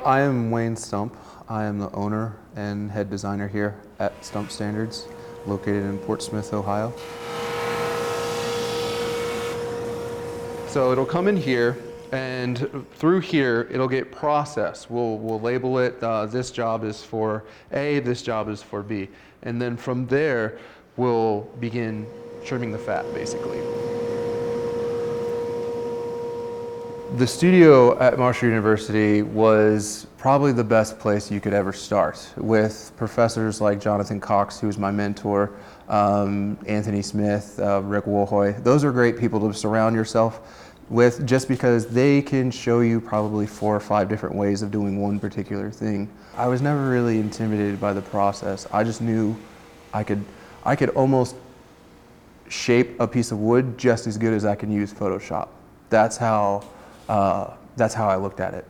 I am Wayne Stump. I am the owner and head designer here at Stump Standards, located in Portsmouth, Ohio. So it'll come in here, and through here it'll get processed. We'll label it, this job is for A, this job is for B. And then from there, we'll begin trimming the fat, basically. The studio at Marshall University was probably the best place you could ever start, with professors like Jonathan Cox, who was my mentor, Anthony Smith, Rick Woolhoy. Those are great people to surround yourself with, just because they can show you probably 4 or 5 different ways of doing one particular thing. I was never really intimidated by the process. I just knew I could almost shape a piece of wood just as good as I can use Photoshop. That's how I looked at it.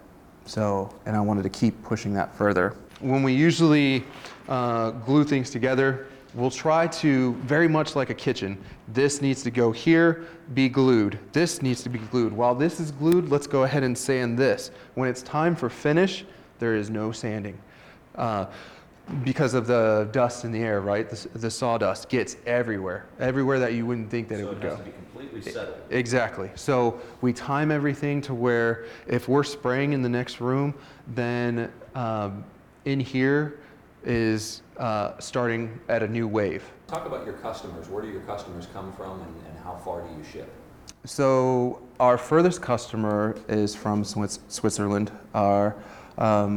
So, and I wanted to keep pushing that further. When we usually glue things together, we'll try to, very much like a kitchen, this needs to go here, be glued. This needs to be glued. While this is glued, let's go ahead and sand this. When it's time for finish, there is no sanding. Because of the dust in the air, right? The sawdust gets everywhere that you wouldn't think that it would go. So it has to be completely settled. Exactly. So we time everything to where if we're spraying in the next room, then in here is starting at a new wave. Talk about your customers. Where do your customers come from, and how far do you ship? So our furthest customer is from Switzerland.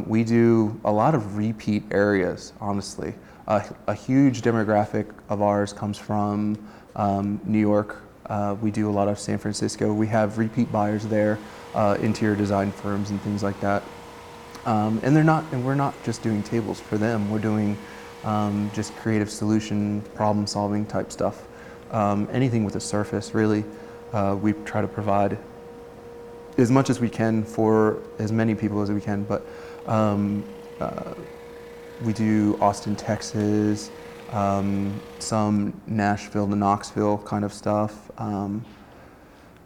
We do a lot of repeat areas, honestly. A huge demographic of ours comes from New York. We do a lot of San Francisco. We have repeat buyers there, interior design firms and things like that. And we're not just doing tables for them. We're doing just creative solution, problem solving type stuff. Anything with a surface, really. We try to provide as much as we can for as many people as we can, but we do Austin, Texas, some Nashville to Knoxville kind of stuff,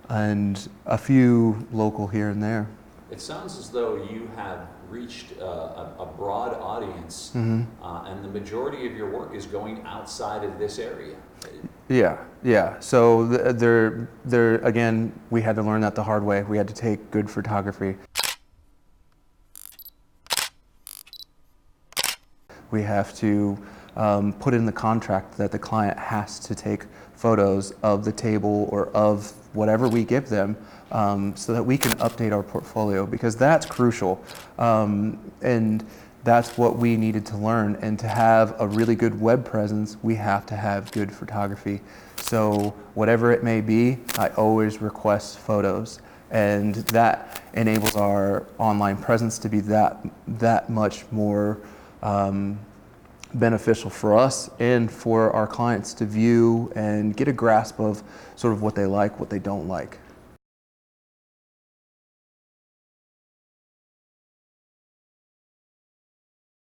and a few local here and there. It sounds as though you have reached a broad audience, and the majority of your work is going outside of this area. Yeah. So there again, we had to learn that the hard way. We had to take good photography. We have to put in the contract that the client has to take photos of the table or of whatever we give them, so that we can update our portfolio, because that's crucial. And that's what we needed to learn. And to have a really good web presence, we have to have good photography. So whatever it may be, I always request photos. And that enables our online presence to be that much more beneficial for us and for our clients to view and get a grasp of sort of what they like, what they don't like.